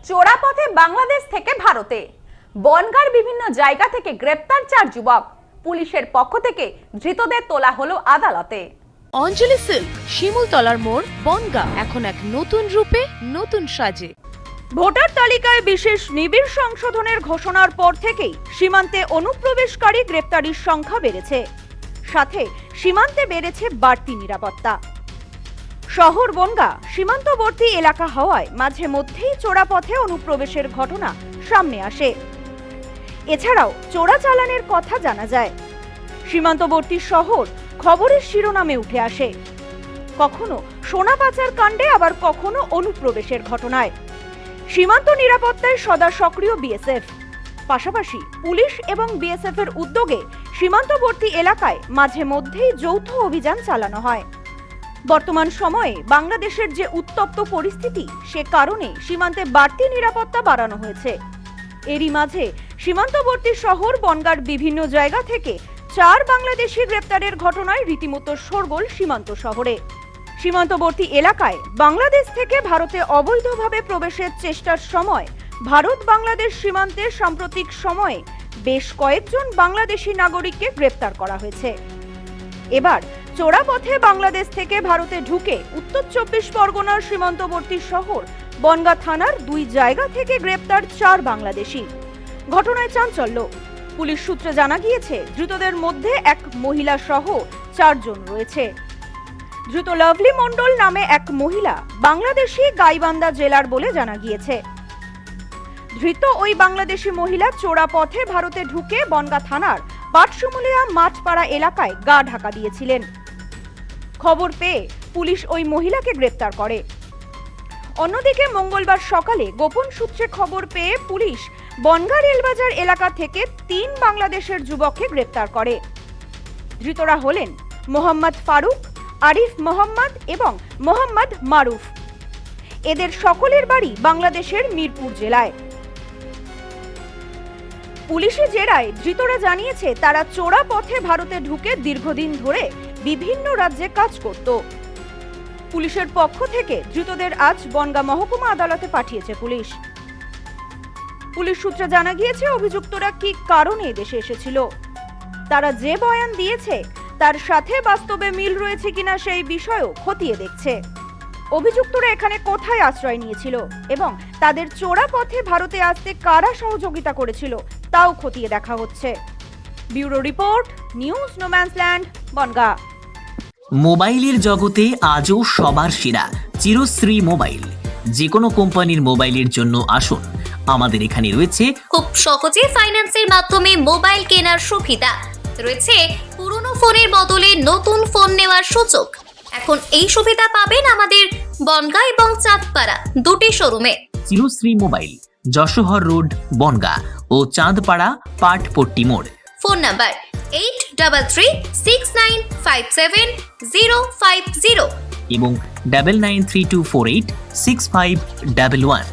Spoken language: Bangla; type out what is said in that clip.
চোরাপথে বাংলাদেশ থেকে ভারতে বনগাঁর বিভিন্ন জায়গা থেকে গ্রেপ্তার 4 যুবক। পুলিশের পক্ষ থেকে ধৃতদের তোলা হলো আদালতে। অঞ্জলি সিল্ক, শিমুলতলার মোড়, বনগাঁ এখন এক নতুন রূপে, নতুন সাজে। ভোটার তালিকায় বিশেষ নিবিড় সংশোধনের ঘোষণার পর থেকেই সীমান্তে অনুপ্রবেশকারী গ্রেপ্তারির সংখ্যা বেড়েছে, সাথে সীমান্তে বেড়েছে বাড়তি নিরাপত্তা। শহর বনগাঁ সীমান্তবর্তী এলাকা হওয়ায় মাঝে মধ্যেই চোরাপথে অনুপ্রবেশের ঘটনা সামনে আসে। এছাড়াও চোরাচালানের কথা জানা যায়। সীমান্তবর্তী শহর খবরের শিরোনামে উঠে আসে, কখনো সোনা পাচার কাণ্ডে, আবার কখনো অনুপ্রবেশের ঘটনায়। সীমান্ত নিরাপত্তায় সদা সক্রিয় বিএসএফ। পাশাপাশি পুলিশ এবং বিএসএফ এর উদ্যোগে সীমান্তবর্তী এলাকায় মাঝে মধ্যেই যৌথ অভিযান চালানো হয়। বর্তমান সময়ে বাংলাদেশের যে উত্তপ্ত পরিস্থিতি, সে কারণে সীমান্তে বাড়তি নিরাপত্তা বাড়ানো হয়েছে। এরই মাঝে সীমান্তবর্তী শহর বনগাঁর বিভিন্ন জায়গা থেকে 4 বাংলাদেশি গ্রেপ্তারের ঘটনায় রীতিমতো শোরগোল সীমান্ত শহরে। সীমান্তবর্তী এলাকায় বাংলাদেশ থেকে ভারতে অবৈধভাবে প্রবেশের চেষ্টার সময় ভারত বাংলাদেশ সীমান্তে সাম্প্রতিক সময়ে বেশ কয়েকজন বাংলাদেশি নাগরিককে গ্রেপ্তার করা হয়েছে। এবার চোরাপথে বাংলাদেশ থেকে ভারতে ঢুকে উত্তর 24 পরগনার সীমান্তবর্তী শহর বনগাঁ থানার 2 জায়গা থেকে গ্রেপ্তার 4 বাংলাদেশি। ঘটনায় চাঞ্চল্য। পুলিশ সূত্রে জানা গিয়েছে, ধৃতদের মধ্যে এক মহিলা সহ 4 জন রয়েছে। ধৃত লাভলি মণ্ডল নামে এক মহিলা বাংলাদেশি গাইবান্ধা জেলার বলে জানা গিয়েছে। ধৃত ওই বাংলাদেশি মহিলা চোরাপথে ভারতে ঢুকে বনগাঁ থানার পাটশুমুলিয়া মাঠপাড়া এলাকায় গা ঢাকা দিয়েছিলেন। খবর পেয়ে পুলিশ ওই মহিলাকে গ্রেপ্তার করে। অন্যদিকে মঙ্গলবার সকালে গোপন সূত্রে খবর পেয়ে পুলিশ বনগাঁ রেলবাজার এলাকা থেকে 3 বাংলাদেশের যুবককে গ্রেপ্তার করে। ধৃতরা হলেন মোহাম্মদ ফারুক, আরিফ মোহাম্মদ এবং মোহাম্মদ মারুফ। এদের সকলের বাড়ি বাংলাদেশের মিরপুর জেলায়। পুলিশি জেরায় ধৃতরা জানিয়েছে, তারা চোরাপথে ভারতে ঢুকে দীর্ঘদিন ধরে বিভিন্ন রাজ্যে কাজ করত। পুলিশের পক্ষ থেকে ধৃতদের আজ বনগাঁ মহকুমা আদালতে পাঠিয়েছে পুলিশ। পুলিশ সূত্রে জানা গিয়েছে, অভিযুক্তরা কি কারণে দেশে এসেছিল, তারা যে বয়ান দিয়েছে তার সাথে বাস্তবে মিল রয়েছে কিনা সেই বিষয়েও খতিয়ে দেখছে। অভিযুক্তরা এখানে কোথায় আশ্রয় নিয়েছিল এবং তাদের চোরাপথে ভারতে আসতে কারা সহযোগিতা করেছিল তাও খতিয়ে দেখা হচ্ছে। Bureau report, news no man's land, Bongaon. মোবাইলের জগতে আজও সবার সেরা চিরশ্রী মোবাইল। যে কোনো কোম্পানির মোবাইলের জন্য আসুন, আমাদের এখানে রয়েছে খুব সহজে ফাইন্যান্সের মাধ্যমে মোবাইল কেনার সুবিধা রয়েছে। পুরনো ফোনের বদলে নতুন ফোন নেওয়ার সুযোগ। এখন এই সুবিধা পাবেন আমাদের বনগাঁ এবং চাঁদপাড়া 2টি শোরুমে। চিরশ্রী মোবাইল, যশোহর রোড, বনগাঁ ও চাঁদপাড়া পাটপট্টি মোড়। ফোন নাম্বার 8336957050 এবং 9932486511।